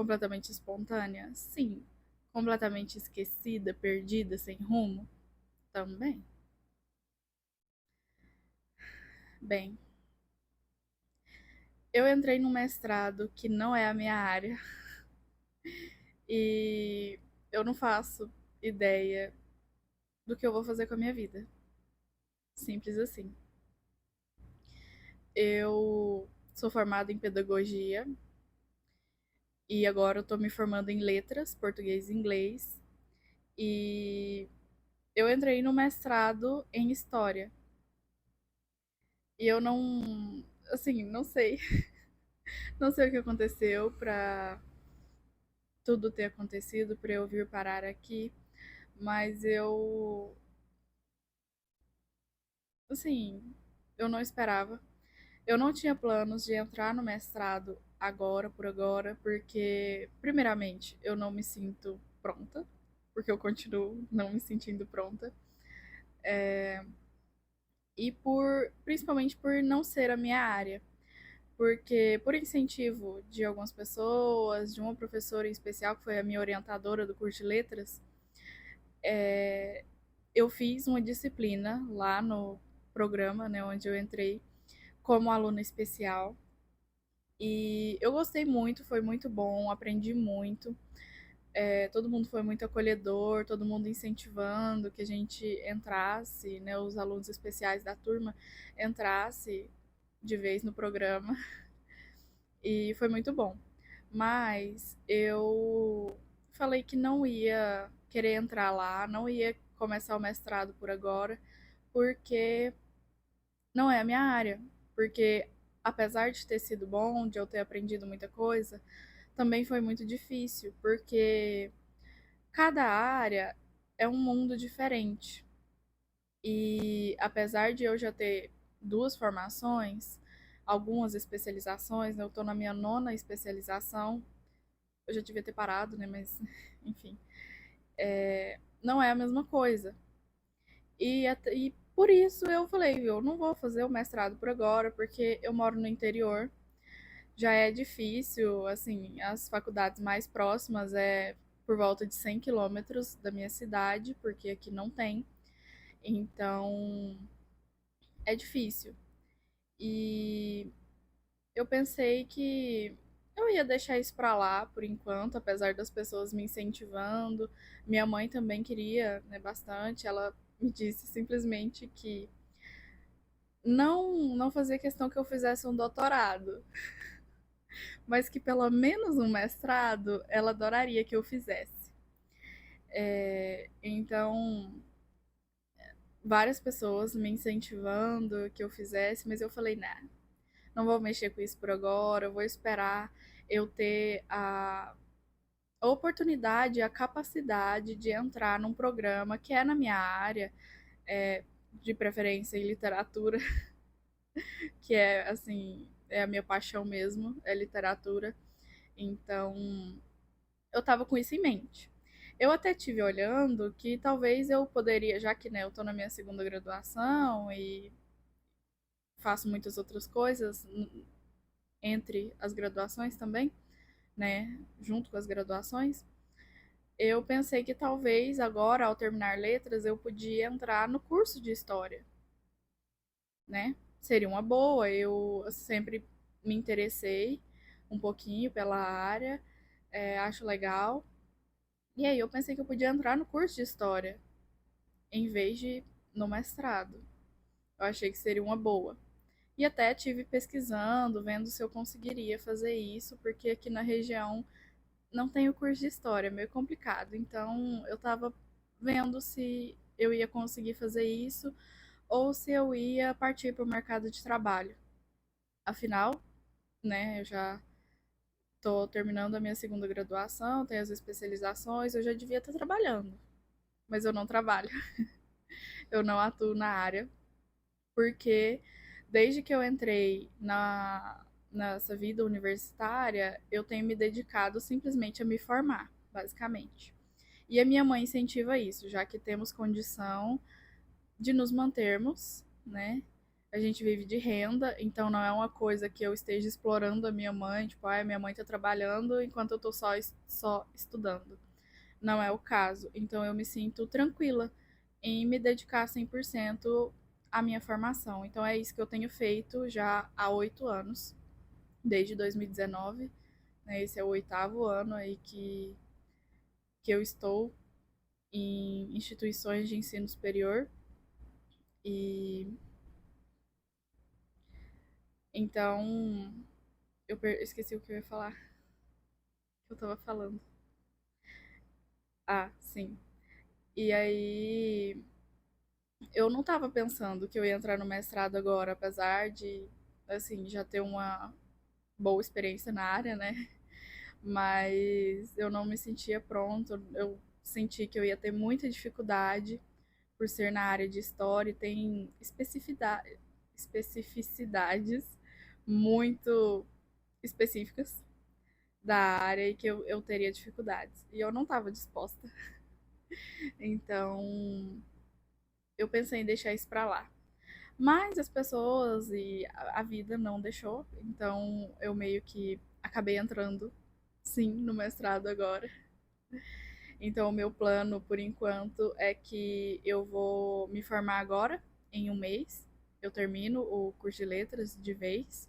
completamente espontânea? Sim. Completamente esquecida, perdida, sem rumo? Também. Bem, eu entrei num mestrado que não é a minha área e eu não faço ideia do que eu vou fazer com a minha vida. Simples assim. Eu sou formada em pedagogia e agora eu tô me formando em letras, português e inglês. E eu entrei no mestrado em história. E eu não, assim, não sei. Não sei o que aconteceu pra tudo ter acontecido, pra eu vir parar aqui. Mas eu, assim, eu não esperava. Eu não tinha planos de entrar no mestrado agora, por agora, porque, primeiramente, eu não me sinto pronta, porque eu continuo não me sentindo pronta, e principalmente por não ser a minha área, porque por incentivo de algumas pessoas, de uma professora em especial, que foi a minha orientadora do curso de letras, eu fiz uma disciplina lá no programa, né, onde eu entrei como aluna especial. E eu gostei muito, foi muito bom, aprendi muito. Todo mundo foi muito acolhedor, todo mundo incentivando que a gente entrasse, né, os alunos especiais da turma entrasse de vez no programa. E foi muito bom. Mas eu falei que não ia querer entrar lá, não ia começar o mestrado por agora, porque não é a minha área. Porque apesar de ter sido bom, de eu ter aprendido muita coisa, também foi muito difícil, porque cada área é um mundo diferente. E apesar de eu já ter duas formações, algumas especializações, né, eu estou na minha nona especialização, eu já devia ter parado, né? Mas, enfim, não é a mesma coisa. E por isso eu falei, eu não vou fazer o mestrado por agora, porque eu moro no interior, já é difícil, assim, as faculdades mais próximas é por volta de 100 quilômetros da minha cidade, porque aqui não tem. Então, é difícil. E eu pensei que eu ia deixar isso pra lá por enquanto, apesar das pessoas me incentivando. Minha mãe também queria, né, bastante. Ela me disse simplesmente que não fazia questão que eu fizesse um doutorado, mas que pelo menos um mestrado ela adoraria que eu fizesse. Então, várias pessoas me incentivando que eu fizesse, mas eu falei, nah, não vou mexer com isso por agora, eu vou esperar eu ter a oportunidade, a capacidade de entrar num programa que é na minha área, de preferência em literatura, que é assim, é a minha paixão mesmo, é literatura. Então, eu tava com isso em mente. Eu até tive olhando que talvez eu poderia, já que né, eu tô na minha segunda graduação e faço muitas outras coisas entre as graduações também, né, junto com as graduações, eu pensei que talvez agora, ao terminar letras, eu podia entrar no curso de história, né? Seria uma boa. Eu sempre me interessei um pouquinho pela área, acho legal. E aí eu pensei que eu podia entrar no curso de história, em vez de no mestrado. Eu achei que seria uma boa. E até tive pesquisando, vendo se eu conseguiria fazer isso, porque aqui na região não tenho curso de história, é meio complicado. Então, eu tava vendo se eu ia conseguir fazer isso ou se eu ia partir para o mercado de trabalho. Afinal, né, eu já tô terminando a minha segunda graduação, tenho as especializações, eu já devia estar trabalhando, mas eu não trabalho. Eu não atuo na área, porque desde que eu entrei nessa vida universitária, eu tenho me dedicado simplesmente a me formar, basicamente. E a minha mãe incentiva isso, já que temos condição de nos mantermos, né, a gente vive de renda, então não é uma coisa que eu esteja explorando a minha mãe, tipo, ai, minha mãe tá trabalhando enquanto eu tô só estudando. Não é o caso. Então eu me sinto tranquila em me dedicar 100% à minha formação. Então é isso que eu tenho feito já há 8 anos, desde 2019. Né? Esse é o 8º ano aí que eu estou em instituições de ensino superior. E então esqueci o que eu ia falar, que eu tava falando. Ah, sim. E aí eu não tava pensando que eu ia entrar no mestrado agora, apesar de, assim, já ter uma boa experiência na área, né? Mas eu não me sentia pronto. Eu senti que eu ia ter muita dificuldade por ser na área de história e tem especificidades muito específicas da área e que eu teria dificuldades. E eu não estava disposta. Então, eu pensei em deixar isso para lá. Mas as pessoas e a vida não deixou, então eu meio que acabei entrando, sim, no mestrado agora. Então, o meu plano, por enquanto, é que eu vou me formar agora, em um mês. Eu termino o curso de letras de vez.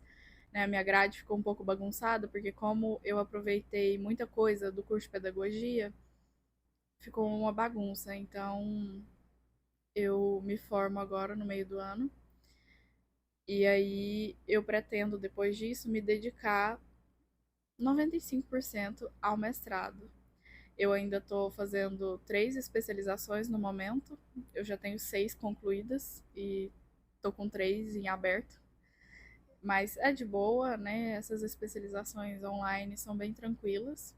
Né? A minha grade ficou um pouco bagunçada, porque como eu aproveitei muita coisa do curso de pedagogia, ficou uma bagunça. Então, eu me formo agora no meio do ano. E aí eu pretendo, depois disso, me dedicar 95% ao mestrado. Eu ainda estou fazendo 3 especializações no momento. Eu já tenho 6 concluídas e estou com 3 em aberto. Mas é de boa, né? Essas especializações online são bem tranquilas.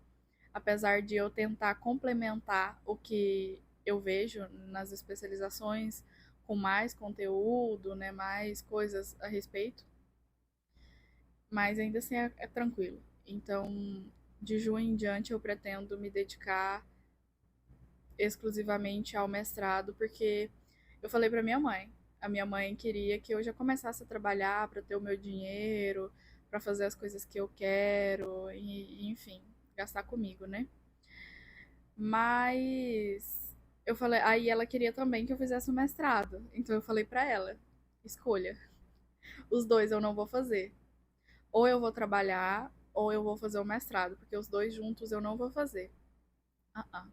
Apesar de eu tentar complementar o que eu vejo nas especializações com mais conteúdo, né? Mais coisas a respeito. Mas ainda assim é tranquilo. Então, de junho em diante, eu pretendo me dedicar exclusivamente ao mestrado, porque eu falei para minha mãe. A minha mãe queria que eu já começasse a trabalhar para ter o meu dinheiro, para fazer as coisas que eu quero, e enfim, gastar comigo, né? Mas eu falei, aí ela queria também que eu fizesse o mestrado. Então eu falei para ela: escolha. Os dois eu não vou fazer. Ou eu vou trabalhar, ou eu vou fazer o mestrado, porque os dois juntos eu não vou fazer. Uh-uh.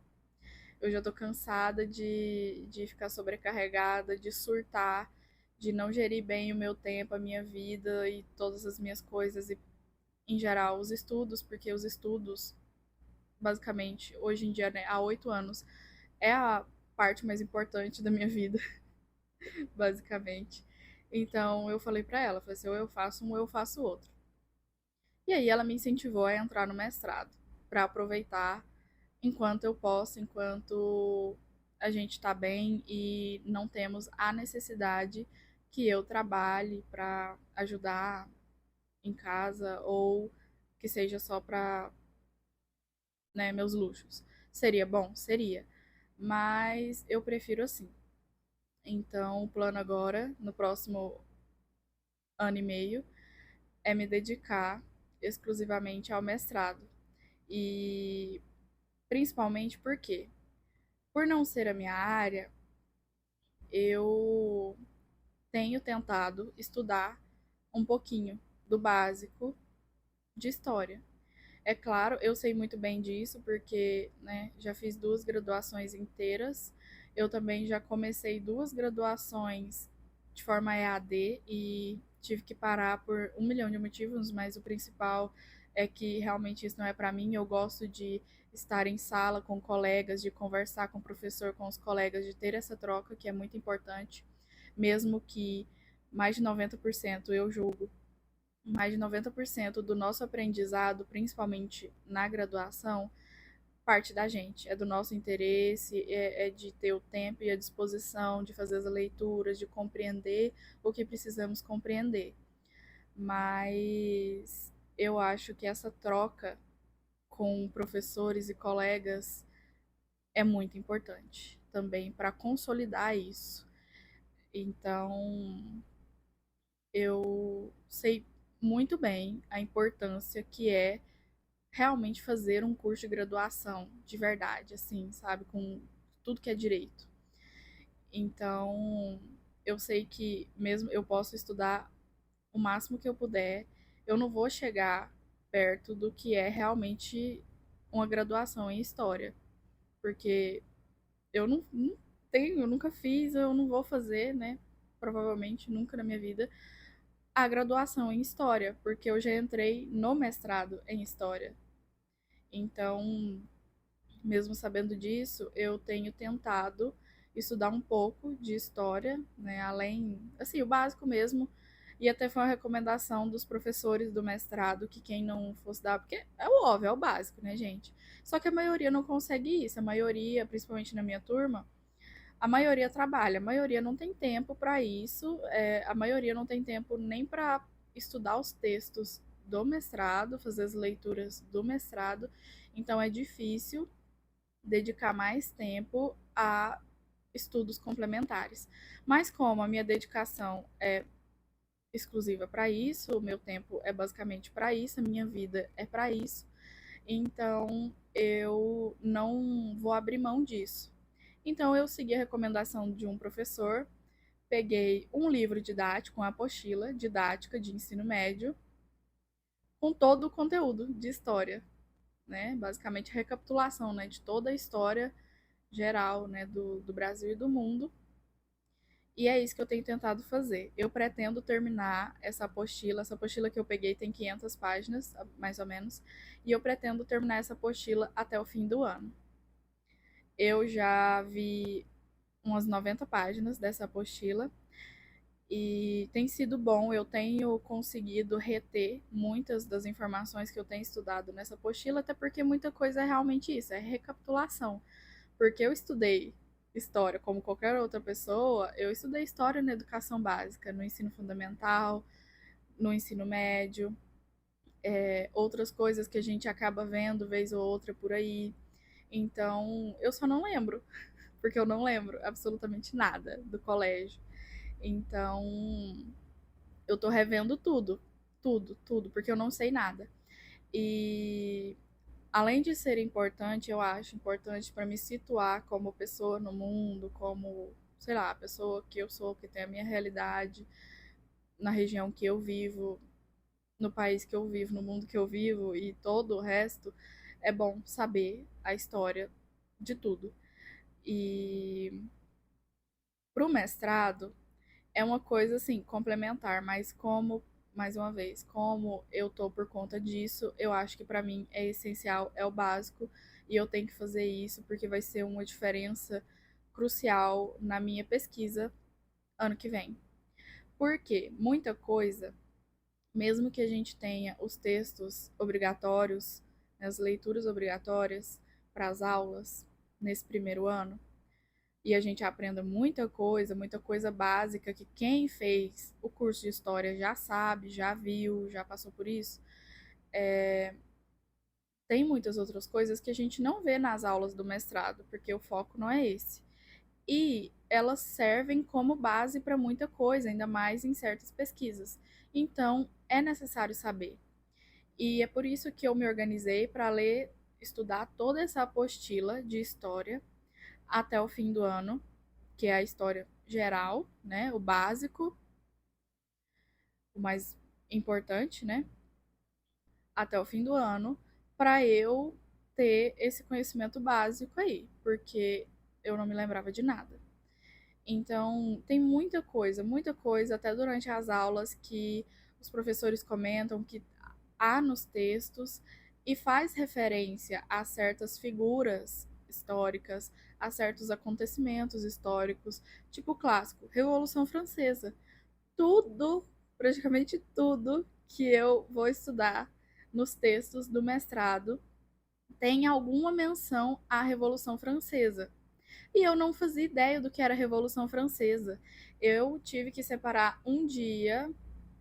Eu já tô cansada de ficar sobrecarregada, de surtar, de não gerir bem o meu tempo, a minha vida e todas as minhas coisas, e em geral os estudos, porque os estudos, basicamente, hoje em dia, né, há 8 anos, é a parte mais importante da minha vida, basicamente. Então eu falei pra ela, falei assim, ou eu faço um ou eu faço outro. E aí ela me incentivou a entrar no mestrado, para aproveitar enquanto eu posso, enquanto a gente está bem e não temos a necessidade que eu trabalhe para ajudar em casa ou que seja só para, né, meus luxos. Seria bom? Seria. Mas eu prefiro assim. Então, o plano agora, no próximo ano e meio, é me dedicar exclusivamente ao mestrado. E principalmente porque, por não ser a minha área, eu tenho tentado estudar um pouquinho do básico de história. É claro, eu sei muito bem disso porque, né, já fiz 2 graduações inteiras. Eu também já comecei 2 graduações de forma EAD e tive que parar por um milhão de motivos, mas o principal é que realmente isso não é para mim. Eu gosto de estar em sala com colegas, de conversar com o professor, com os colegas, de ter essa troca que é muito importante, mesmo que mais de 90% eu julgo mais de 90% do nosso aprendizado, principalmente na graduação, parte da gente. É do nosso interesse, é de ter o tempo e a disposição de fazer as leituras, de compreender o que precisamos compreender. Mas eu acho que essa troca com professores e colegas é muito importante também para consolidar isso. Então, eu sei muito bem a importância que é realmente fazer um curso de graduação de verdade, assim, sabe, com tudo que é direito. Então, eu sei que mesmo eu posso estudar o máximo que eu puder, eu não vou chegar perto do que é realmente uma graduação em história, porque eu não tenho, eu nunca fiz, eu não vou fazer, né? Provavelmente nunca na minha vida, a graduação em história, porque eu já entrei no mestrado em história. Então, mesmo sabendo disso, eu tenho tentado estudar um pouco de história, né? Além, assim, o básico mesmo. E até foi uma recomendação dos professores do mestrado que quem não fosse dar, porque é o óbvio, é o básico, né, gente? Só que a maioria não consegue isso. A maioria, principalmente na minha turma, a maioria trabalha, a maioria não tem tempo para isso, a maioria não tem tempo nem para estudar os textos do mestrado, fazer as leituras do mestrado. Então é difícil dedicar mais tempo a estudos complementares. Mas como a minha dedicação é exclusiva para isso, o meu tempo é basicamente para isso, a minha vida é para isso, então eu não vou abrir mão disso. Então eu segui a recomendação de um professor, peguei um livro didático, uma apostila didática de ensino médio, com todo o conteúdo de história, né? Basicamente recapitulação, né, de toda a história geral, né, do Brasil e do mundo. E é isso que eu tenho tentado fazer. Eu pretendo terminar essa apostila que eu peguei tem 500 páginas, mais ou menos, e eu pretendo terminar essa apostila até o fim do ano. Eu já vi umas 90 páginas dessa apostila e tem sido bom. Eu tenho conseguido reter muitas das informações que eu tenho estudado nessa apostila, até porque muita coisa é realmente isso, é recapitulação. Porque eu estudei história como qualquer outra pessoa, eu estudei história na educação básica, no ensino fundamental, no ensino médio, outras coisas que a gente acaba vendo vez ou outra por aí. Então, eu só não lembro, porque eu não lembro absolutamente nada do colégio. Então, eu tô revendo tudo, tudo, tudo, porque eu não sei nada. E além de ser importante, eu acho importante para me situar como pessoa no mundo, como, sei lá, a pessoa que eu sou, que tem a minha realidade, na região que eu vivo, no país que eu vivo, no mundo que eu vivo e todo o resto, é bom saber a história de tudo. E pro mestrado é uma coisa assim, complementar, mas como, mais uma vez, como eu tô por conta disso, eu acho que para mim é essencial, é o básico, e eu tenho que fazer isso porque vai ser uma diferença crucial na minha pesquisa ano que vem. Porque muita coisa, mesmo que a gente tenha os textos obrigatórios, né, as leituras obrigatórias para as aulas nesse primeiro ano, e a gente aprenda muita coisa básica que quem fez o curso de história já sabe, já viu, já passou por isso. Tem muitas outras coisas que a gente não vê nas aulas do mestrado, porque o foco não é esse. E elas servem como base para muita coisa, ainda mais em certas pesquisas. Então, é necessário saber. E é por isso que eu me organizei para ler, estudar toda essa apostila de história até o fim do ano, que é a história geral, né, o básico, o mais importante, né, até o fim do ano, para eu ter esse conhecimento básico aí, porque eu não me lembrava de nada. Então, tem muita coisa, até durante as aulas que os professores comentam que há nos textos e faz referência a certas figuras históricas, a certos acontecimentos históricos, tipo o clássico, Revolução Francesa. Tudo, praticamente tudo que eu vou estudar nos textos do mestrado tem alguma menção à Revolução Francesa. E eu não fazia ideia do que era a Revolução Francesa. Eu tive que separar um dia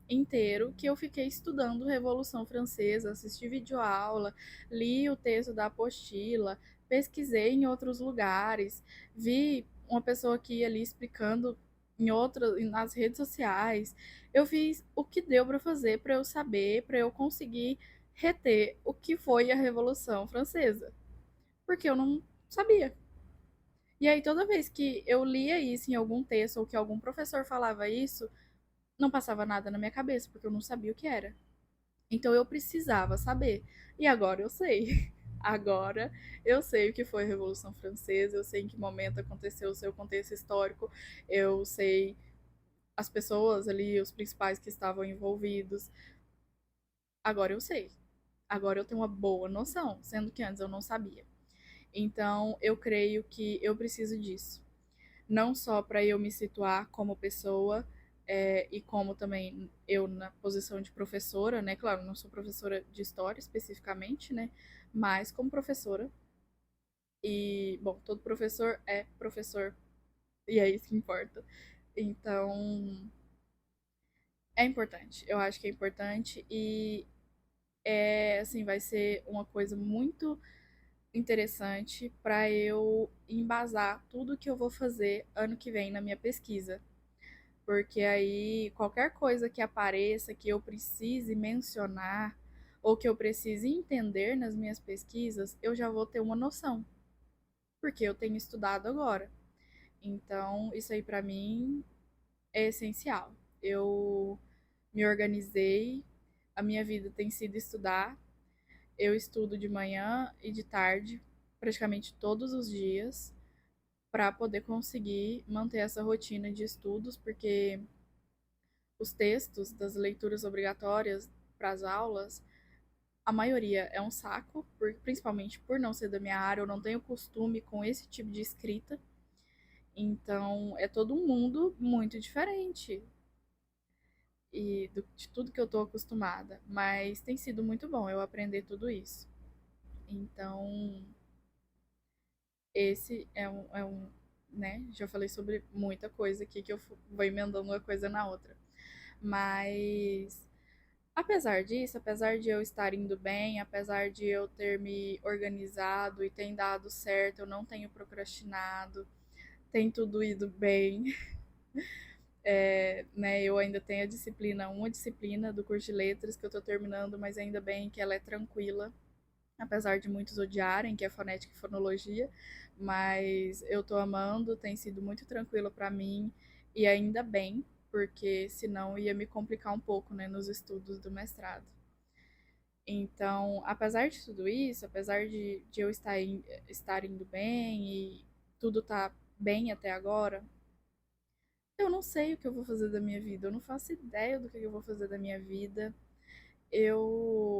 inteiro que eu fiquei estudando Revolução Francesa, assisti videoaula, li o texto da apostila, pesquisei em outros lugares, vi uma pessoa que ia ali explicando nas redes sociais. Eu fiz o que deu para fazer para eu saber, para eu conseguir reter o que foi a Revolução Francesa, porque eu não sabia. E aí toda vez que eu lia isso em algum texto ou que algum professor falava isso, não passava nada na minha cabeça, porque eu não sabia o que era. Então eu precisava saber. E agora eu sei. Agora eu sei o que foi a Revolução Francesa, eu sei em que momento aconteceu o seu contexto histórico, eu sei as pessoas ali, os principais que estavam envolvidos. Agora eu sei. Agora eu tenho uma boa noção, sendo que antes eu não sabia. Então eu creio que eu preciso disso. Não só para eu me situar como pessoa, e como também eu na posição de professora, né? Claro, não sou professora de história especificamente, né? Mas como professora. E, bom, todo professor é professor, e é isso que importa. Então, é importante. Eu acho que é importante e assim, vai ser uma coisa muito interessante para eu embasar tudo que eu vou fazer ano que vem na minha pesquisa. Porque aí qualquer coisa que apareça que eu precise mencionar ou que eu precise entender nas minhas pesquisas, eu já vou ter uma noção, porque eu tenho estudado agora. Então, isso aí para mim é essencial. Eu me organizei, a minha vida tem sido estudar. Eu estudo de manhã e de tarde, praticamente todos os dias, para poder conseguir manter essa rotina de estudos, porque os textos das leituras obrigatórias para as aulas, a maioria é um saco, principalmente por não ser da minha área, eu não tenho costume com esse tipo de escrita. Então, é todo um mundo muito diferente de tudo que eu estou acostumada. Mas tem sido muito bom eu aprender tudo isso. Então, esse né? Já falei sobre muita coisa aqui que eu vou emendando uma coisa na outra. Mas apesar disso, apesar de eu estar indo bem, apesar de eu ter me organizado e tem dado certo, eu não tenho procrastinado, tem tudo ido bem, né? Eu ainda tenho uma disciplina do curso de letras que eu tô terminando, mas ainda bem que ela é tranquila, apesar de muitos odiarem, que é fonética e fonologia, mas eu tô amando, tem sido muito tranquilo para mim e ainda bem, porque senão ia me complicar um pouco, né, nos estudos do mestrado. Então, apesar de tudo isso, apesar de eu estar indo bem e tudo tá bem até agora, eu não sei o que eu vou fazer da minha vida. Eu não faço ideia do que eu vou fazer da minha vida.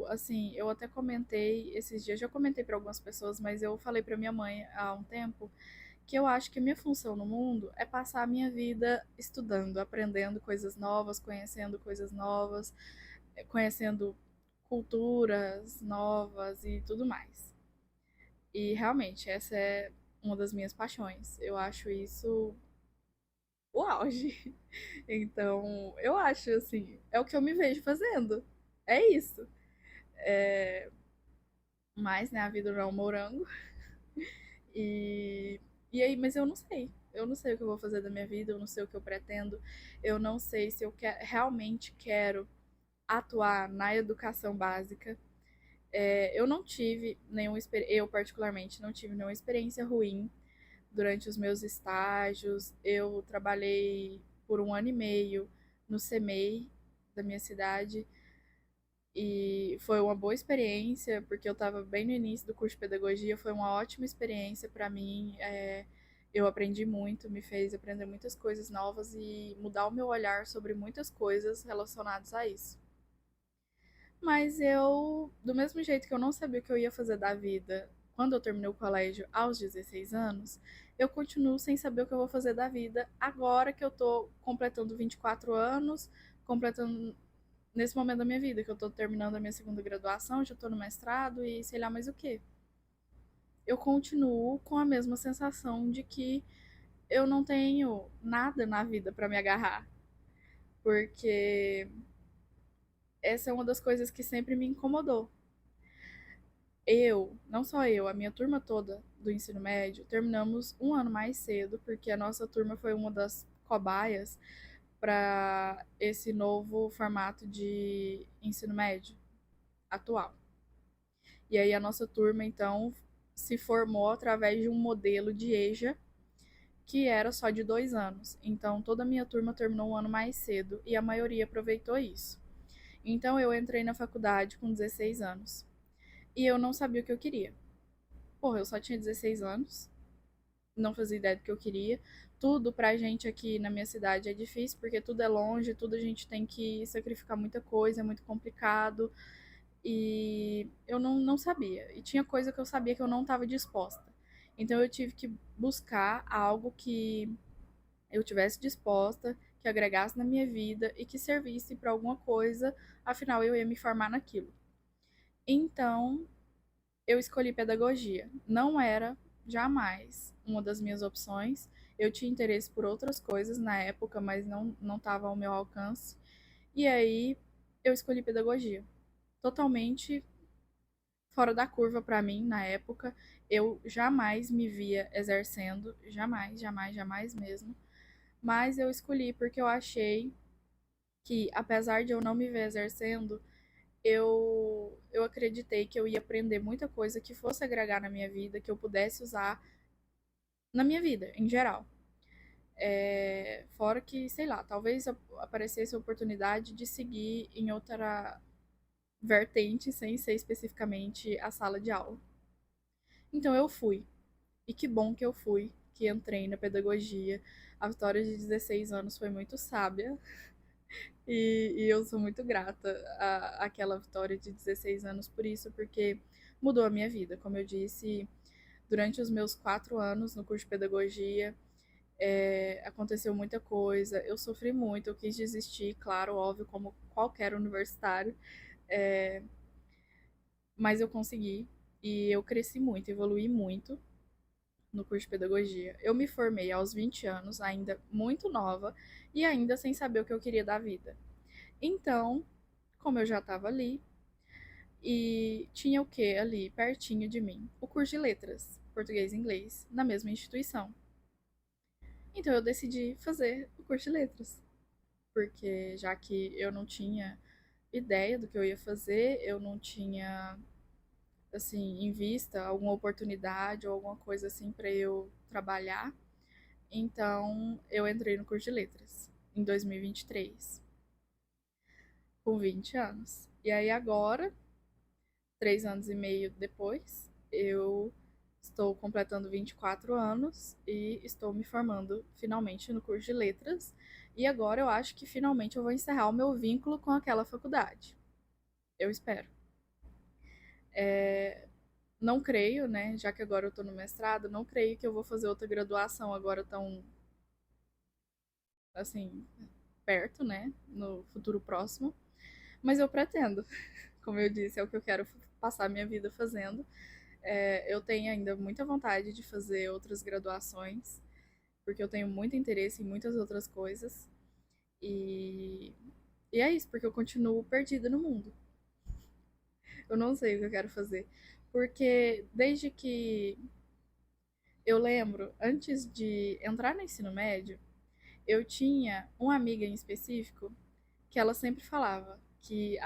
Assim, eu até comentei esses dias, já comentei para algumas pessoas, mas eu falei para minha mãe há um tempo que eu acho que a minha função no mundo é passar a minha vida estudando, aprendendo coisas novas, conhecendo coisas novas, conhecendo culturas novas e tudo mais. E realmente, essa é uma das minhas paixões. Eu acho isso o auge. Então, eu acho assim, é o que eu me vejo fazendo. É isso. É... Mas, né, a vida não é um morango. E, e aí, mas eu não sei. Eu não sei o que eu vou fazer da minha vida, eu não sei o que eu pretendo. Eu não sei se eu realmente quero atuar na educação básica. Eu não tive eu particularmente não tive nenhuma experiência ruim durante os meus estágios. Eu trabalhei por um ano e meio no CEMEI da minha cidade e foi uma boa experiência porque eu estava bem no início do curso de pedagogia. Foi uma ótima experiência para mim. Eu aprendi muito, me fez aprender muitas coisas novas e mudar o meu olhar sobre muitas coisas relacionadas a isso. Mas eu, do mesmo jeito que eu não sabia o que eu ia fazer da vida quando eu terminei o colégio aos 16 anos, eu continuo sem saber o que eu vou fazer da vida agora que eu tô completando 24 anos, completando nesse momento da minha vida, que eu tô terminando a minha segunda graduação, já tô no mestrado e sei lá mais o que. Eu continuo com a mesma sensação de que eu não tenho nada na vida para me agarrar, porque essa é uma das coisas que sempre me incomodou. Não só eu, a minha turma toda do ensino médio, terminamos um ano mais cedo, porque a nossa turma foi uma das cobaias para esse novo formato de ensino médio atual. E aí a nossa turma, então, se formou através de um modelo de EJA que era só de 2 anos. Então, toda a minha turma terminou um ano mais cedo e a maioria aproveitou isso. Então, eu entrei na faculdade com 16 anos e eu não sabia o que eu queria. Porra, eu só tinha 16 anos, não fazia ideia do que eu queria. Tudo pra gente aqui na minha cidade é difícil, porque tudo é longe, tudo a gente tem que sacrificar muita coisa, é muito complicado. E eu não sabia. E tinha coisa que eu sabia que eu não estava disposta. Então eu tive que buscar algo que eu tivesse disposta, que agregasse na minha vida e que servisse para alguma coisa, afinal eu ia me formar naquilo. Então eu escolhi pedagogia. Não era jamais uma das minhas opções. Eu tinha interesse por outras coisas na época, mas não estava ao meu alcance. E aí eu escolhi pedagogia. Totalmente fora da curva para mim na época. Eu jamais me via exercendo, jamais, jamais, jamais mesmo. Mas eu escolhi porque eu achei que, apesar de eu não me ver exercendo, eu acreditei que eu ia aprender muita coisa que fosse agregar na minha vida, que eu pudesse usar na minha vida, em geral. Fora que, sei lá, talvez aparecesse a oportunidade de seguir em outra vertente, sem ser especificamente a sala de aula. Então eu fui. E que bom que eu fui, que entrei na pedagogia. A Vitória de 16 anos foi muito sábia. E eu sou muito grata àquela Vitória de 16 anos por isso, porque mudou a minha vida. Como eu disse, durante os meus 4 anos no curso de pedagogia, aconteceu muita coisa. Eu sofri muito, eu quis desistir, claro, óbvio, como qualquer universitário. É, mas eu consegui. E eu cresci muito, evolui muito no curso de pedagogia. Eu me formei aos 20 anos, ainda muito nova e ainda sem saber o que eu queria da vida. Então, como eu já estava ali e tinha o que ali pertinho de mim? O curso de letras, português e inglês, na mesma instituição. Então eu decidi fazer o curso de letras, porque já que eu não tinha ideia do que eu ia fazer, eu não tinha assim em vista alguma oportunidade ou alguma coisa assim para eu trabalhar. Então, eu entrei no curso de letras em 2023, com 20 anos. E aí, agora, 3 anos e meio depois, eu estou completando 24 anos e estou me formando finalmente no curso de letras. E agora eu acho que finalmente eu vou encerrar o meu vínculo com aquela faculdade. Eu espero. Não creio, né? Já que agora eu estou no mestrado, não creio que eu vou fazer outra graduação agora tão, assim, perto, né? No futuro próximo. Mas eu pretendo, como eu disse, é o que eu quero passar a minha vida fazendo. Eu tenho ainda muita vontade de fazer outras graduações, porque eu tenho muito interesse em muitas outras coisas. E, e é isso, porque eu continuo perdida no mundo. Eu não sei o que eu quero fazer. Porque desde que eu lembro, antes de entrar no ensino médio, eu tinha uma amiga em específico que ela sempre falava que,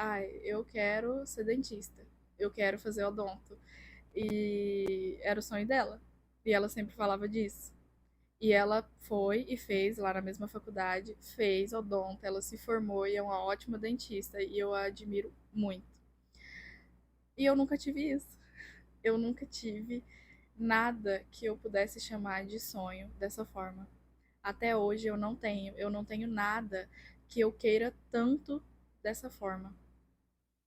eu quero ser dentista, eu quero fazer odonto. E era o sonho dela. E ela sempre falava disso. E ela foi e fez lá na mesma faculdade, fez odonto, ela se formou e é uma ótima dentista e eu a admiro muito. E eu nunca tive isso. Eu nunca tive nada que eu pudesse chamar de sonho dessa forma. Até hoje eu não tenho nada que eu queira tanto dessa forma.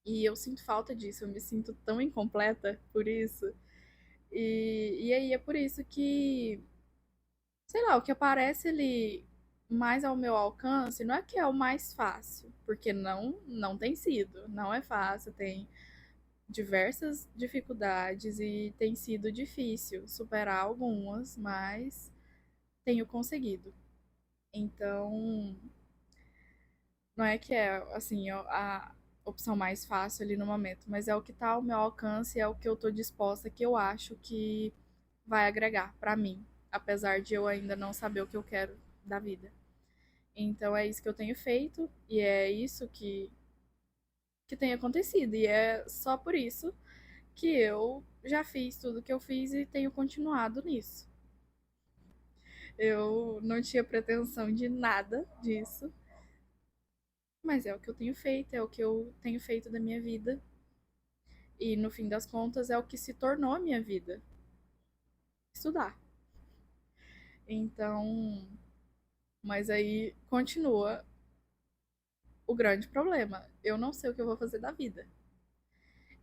E eu sinto falta disso, eu me sinto tão incompleta por isso. E aí é por isso que, sei lá, o que aparece ali mais ao meu alcance não é que é o mais fácil, porque não tem sido, não é fácil, tem diversas dificuldades e tem sido difícil superar algumas, mas tenho conseguido. Então, não é que é assim a opção mais fácil ali no momento, mas é o que está ao meu alcance, é o que eu estou disposta, que eu acho que vai agregar para mim, apesar de eu ainda não saber o que eu quero da vida. Então é isso que eu tenho feito e é isso que tem acontecido. E é só por isso que eu já fiz tudo que eu fiz e tenho continuado nisso. Eu não tinha pretensão de nada disso, mas é o que eu tenho feito, é o que eu tenho feito da minha vida. E no fim das contas é o que se tornou a minha vida, estudar. Então, mas aí continua o grande problema. Eu não sei o que eu vou fazer da vida.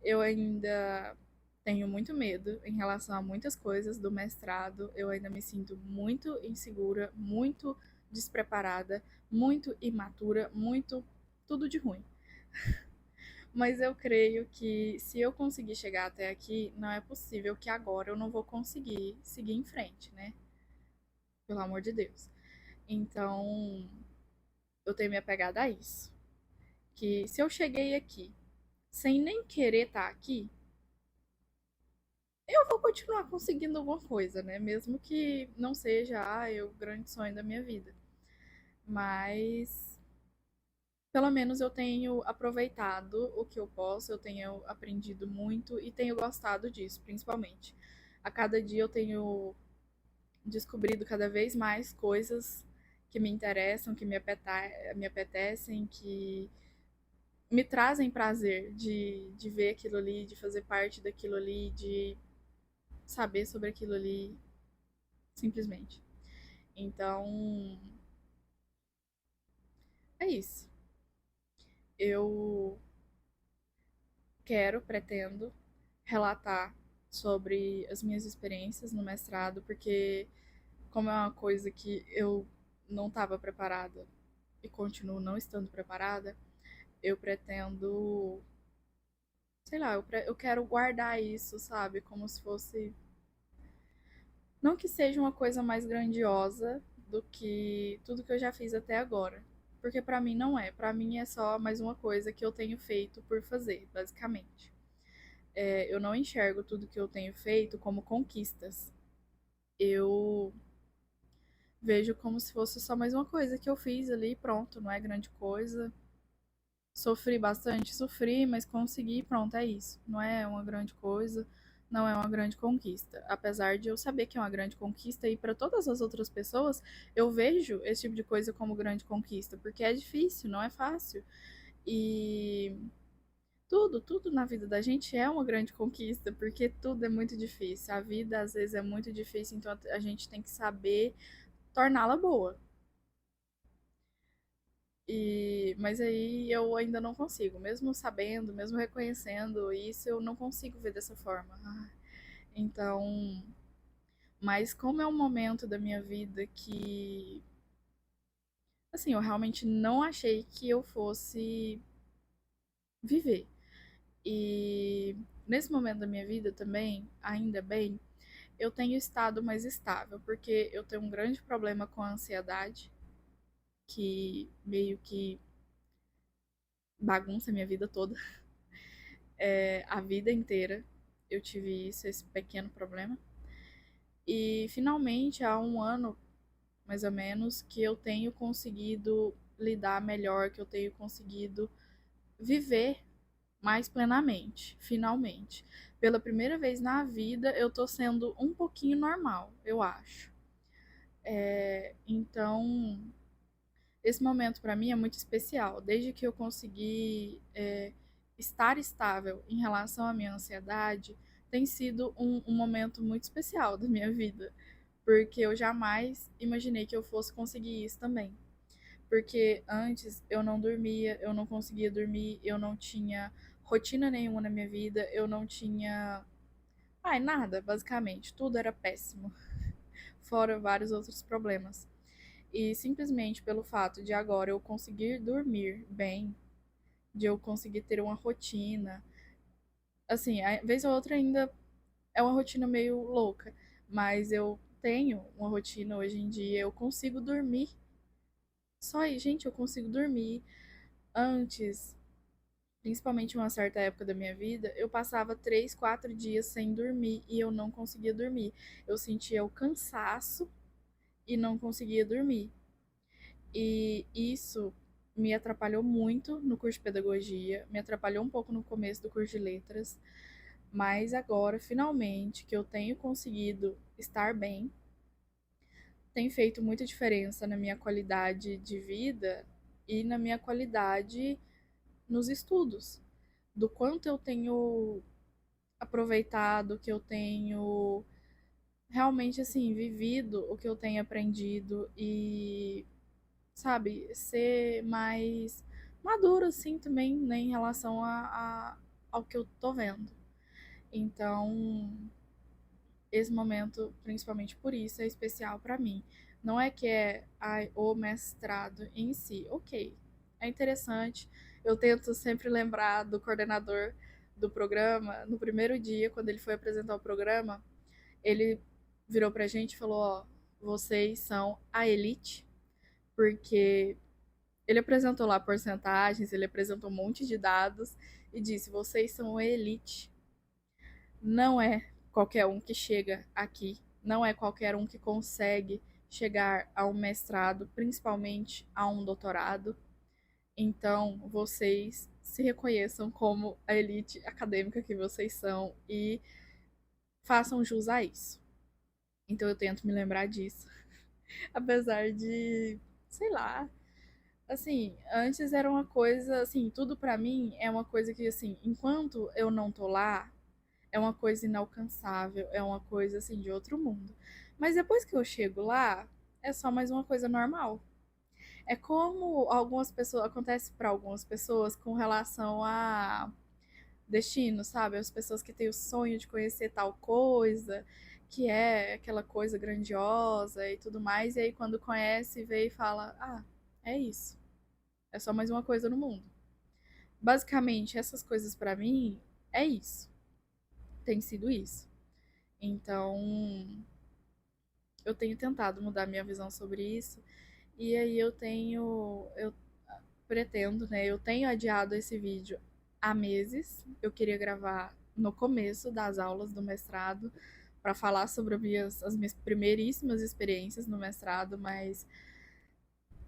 Eu ainda tenho muito medo em relação a muitas coisas do mestrado. Eu ainda me sinto muito insegura, muito despreparada, muito imatura, muito tudo de ruim. Mas eu creio que se eu conseguir chegar até aqui, não é possível que agora eu não vou conseguir seguir em frente, né? Pelo amor de Deus. Então, eu tenho me apegado a isso. Que se eu cheguei aqui sem nem querer estar aqui, eu vou continuar conseguindo alguma coisa, né? Mesmo que não seja o grande sonho da minha vida. Mas pelo menos eu tenho aproveitado o que eu posso, eu tenho aprendido muito e tenho gostado disso, principalmente. A cada dia eu tenho descobrido cada vez mais coisas que me interessam, que me apetecem, que me trazem prazer de ver aquilo ali, de fazer parte daquilo ali, de saber sobre aquilo ali, simplesmente. Então, é isso. Eu pretendo relatar sobre as minhas experiências no mestrado, porque como é uma coisa que eu não estava preparada e continuo não estando preparada, eu pretendo, sei lá, eu quero guardar isso, sabe? Como se fosse. Não que seja uma coisa mais grandiosa do que tudo que eu já fiz até agora. Porque pra mim não é. Pra mim é só mais uma coisa que eu tenho feito por fazer, basicamente. Eu não enxergo tudo que eu tenho feito como conquistas. Eu vejo como se fosse só mais uma coisa que eu fiz ali, e pronto, não é grande coisa. Sofri bastante, sofri, mas consegui, pronto, é isso. Não é uma grande coisa, não é uma grande conquista. Apesar de eu saber que é uma grande conquista e para todas as outras pessoas, eu vejo esse tipo de coisa como grande conquista, porque é difícil, não é fácil. E tudo na vida da gente é uma grande conquista, porque tudo é muito difícil. A vida às vezes é muito difícil, então a gente tem que saber torná-la boa. Mas aí eu ainda não consigo, mesmo sabendo, mesmo reconhecendo isso, eu não consigo ver dessa forma. Então, mas como é um momento da minha vida que, assim, eu realmente não achei que eu fosse viver. E nesse momento da minha vida também, ainda bem, eu tenho estado mais estável, porque eu tenho um grande problema com a ansiedade, que meio que bagunça a minha vida toda. A vida inteira eu tive isso, esse pequeno problema. E finalmente, há um ano, mais ou menos, que eu tenho conseguido lidar melhor, que eu tenho conseguido viver mais plenamente, finalmente. Pela primeira vez na vida, eu tô sendo um pouquinho normal, eu acho. Então, esse momento para mim é muito especial. Desde que eu consegui estar estável em relação à minha ansiedade, tem sido um momento muito especial da minha vida, porque eu jamais imaginei que eu fosse conseguir isso também. Porque antes eu não dormia, eu não conseguia dormir, eu não tinha rotina nenhuma na minha vida, eu não tinha. Ai, nada, basicamente. Tudo era péssimo. Fora vários outros problemas. E simplesmente pelo fato de agora eu conseguir dormir bem, de eu conseguir ter uma rotina. Assim, a vez ou outra ainda é uma rotina meio louca, mas eu tenho uma rotina hoje em dia, eu consigo dormir. Só aí, gente, eu consigo dormir. Antes, principalmente em uma certa época da minha vida, eu passava 3, 4 dias sem dormir e eu não conseguia dormir. Eu sentia o cansaço e não conseguia dormir. E isso me atrapalhou muito no curso de pedagogia, me atrapalhou um pouco no começo do curso de letras, mas agora, finalmente, que eu tenho conseguido estar bem, tem feito muita diferença na minha qualidade de vida e na minha qualidade nos estudos. Do quanto eu tenho aproveitado, que eu tenho realmente assim vivido o que eu tenho aprendido e, sabe, ser mais maduro assim também, né, em relação ao que eu tô vendo. Então, esse momento, principalmente por isso, é especial para mim. Não é que é o mestrado em si, ok, é interessante. Eu tento sempre lembrar do coordenador do programa. No primeiro dia, quando ele foi apresentar o programa, ele virou pra gente e falou: Ó, vocês são a elite, porque ele apresentou lá porcentagens, ele apresentou um monte de dados e disse: vocês são a elite. Não é qualquer um que chega aqui, não é qualquer um que consegue chegar a um mestrado, principalmente a um doutorado. Então, vocês se reconheçam como a elite acadêmica que vocês são e façam jus a isso. Então, eu tento me lembrar disso. Apesar de, sei lá, assim, antes era uma coisa, assim, tudo pra mim é uma coisa que, assim, enquanto eu não tô lá, é uma coisa inalcançável, é uma coisa assim de outro mundo. Mas depois que eu chego lá, é só mais uma coisa normal. É como algumas pessoas acontece para algumas pessoas com relação a destino, sabe? As pessoas que têm o sonho de conhecer tal coisa, que é aquela coisa grandiosa e tudo mais, e aí quando conhece, vê e fala: "Ah, é isso. É só mais uma coisa no mundo". Basicamente, essas coisas para mim é isso. Tem sido isso. Então, eu tenho tentado mudar minha visão sobre isso. E aí eu pretendo, né? Eu tenho adiado esse vídeo há meses. Eu queria gravar no começo das aulas do mestrado para falar sobre as minhas primeiríssimas experiências no mestrado, mas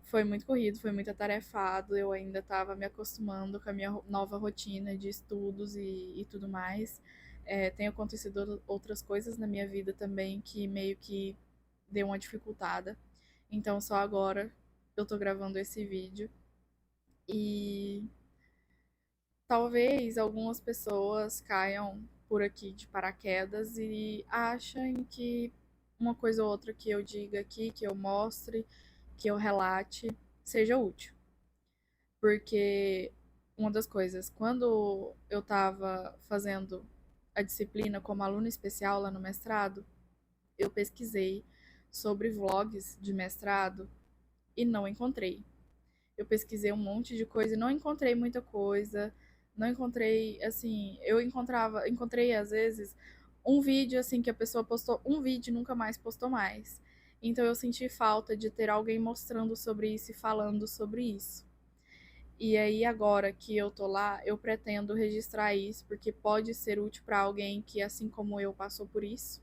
foi muito corrido, foi muito atarefado. Eu ainda estava me acostumando com a minha nova rotina de estudos e tudo mais. Tem acontecido outras coisas na minha vida também que meio que deu uma dificultada. Então, só agora eu tô gravando esse vídeo. E talvez algumas pessoas caiam por aqui de paraquedas e achem que uma coisa ou outra que eu diga aqui, que eu mostre, que eu relate, seja útil. Porque uma das coisas, quando eu estava fazendo a disciplina como aluna especial lá no mestrado, eu pesquisei sobre vlogs de mestrado e não encontrei. Eu pesquisei um monte de coisa e não encontrei muita coisa. Não encontrei, assim, encontrei às vezes um vídeo assim que a pessoa postou um vídeo e nunca mais postou mais. Então eu senti falta de ter alguém mostrando sobre isso e falando sobre isso. E aí agora que eu tô lá, eu pretendo registrar isso porque pode ser útil para alguém que assim como eu passou por isso.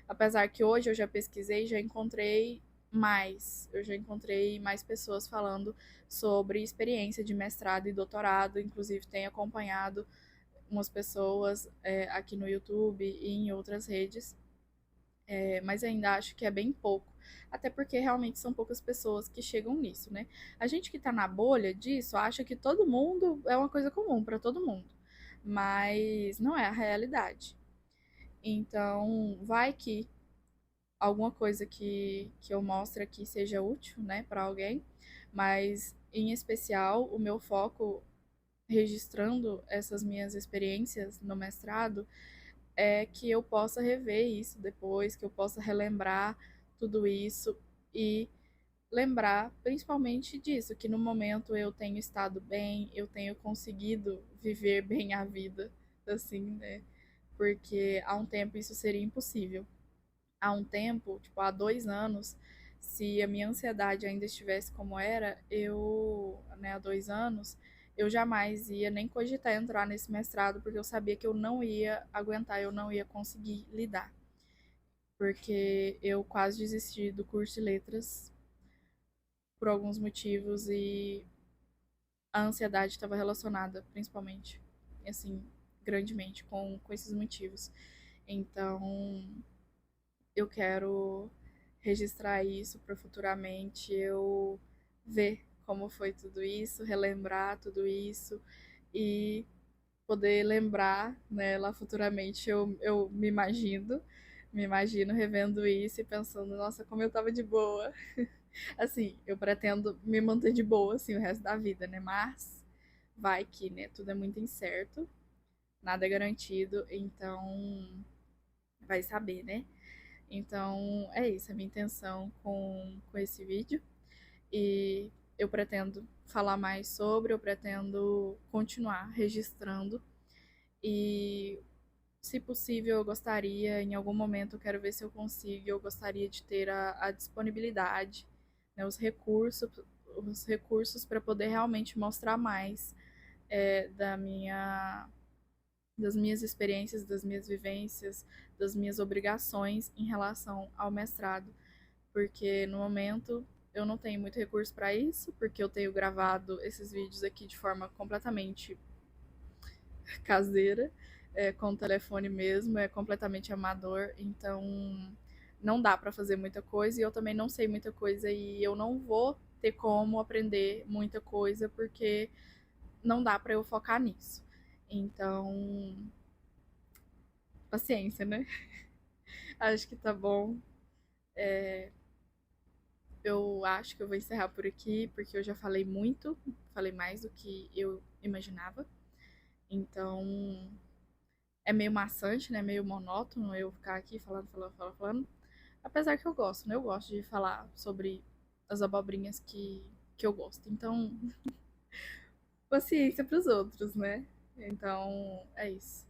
Apesar que hoje eu já pesquisei, já encontrei mais. Eu já encontrei mais pessoas falando sobre experiência de mestrado e doutorado. Inclusive, tenho acompanhado umas pessoas aqui no YouTube e em outras redes, mas ainda acho que é bem pouco. Até porque realmente são poucas pessoas que chegam nisso, né? A gente que tá na bolha disso acha que todo mundo é uma coisa comum para todo mundo, mas não é a realidade. Então, vai que alguma coisa que eu mostre aqui seja útil, né, para alguém, mas em especial o meu foco registrando essas minhas experiências no mestrado é que eu possa rever isso depois, que eu possa relembrar tudo isso e lembrar principalmente disso, que no momento eu tenho estado bem, eu tenho conseguido viver bem a vida, assim, né? Porque há um tempo isso seria impossível. Há um tempo, tipo, há 2 anos, se a minha ansiedade ainda estivesse como era, há 2 anos, eu jamais ia nem cogitar entrar nesse mestrado, porque eu sabia que eu não ia aguentar, eu não ia conseguir lidar. Porque eu quase desisti do curso de letras por alguns motivos e a ansiedade estava relacionada, principalmente, assim, grandemente com esses motivos. Então, eu quero registrar isso para futuramente eu ver como foi tudo isso, relembrar tudo isso e poder lembrar, né, lá futuramente eu me imagino revendo isso e pensando, nossa, como eu tava de boa. Assim, eu pretendo me manter de boa, assim, o resto da vida, né, mas vai que, né, tudo é muito incerto, nada é garantido, então vai saber, né? Então, é isso, a minha intenção com esse vídeo. E eu pretendo falar mais sobre, eu pretendo continuar registrando. E, se possível, eu gostaria, em algum momento, eu quero ver se eu consigo, eu gostaria de ter a disponibilidade, né, os recursos para poder realmente mostrar mais da das minhas experiências, das minhas vivências, das minhas obrigações em relação ao mestrado, porque no momento eu não tenho muito recurso para isso, porque eu tenho gravado esses vídeos aqui de forma completamente caseira, com o telefone mesmo, é completamente amador, então não dá para fazer muita coisa e eu também não sei muita coisa e eu não vou ter como aprender muita coisa porque não dá para eu focar nisso. Então, paciência, né? Acho que tá bom. Eu acho que eu vou encerrar por aqui, porque eu já falei muito, falei mais do que eu imaginava. Então, é meio maçante, né? Meio monótono eu ficar aqui falando, falando, falando, falando. Apesar que eu gosto, né? Eu gosto de falar sobre as abobrinhas que eu gosto. Então, paciência pros outros, né? Então, é isso.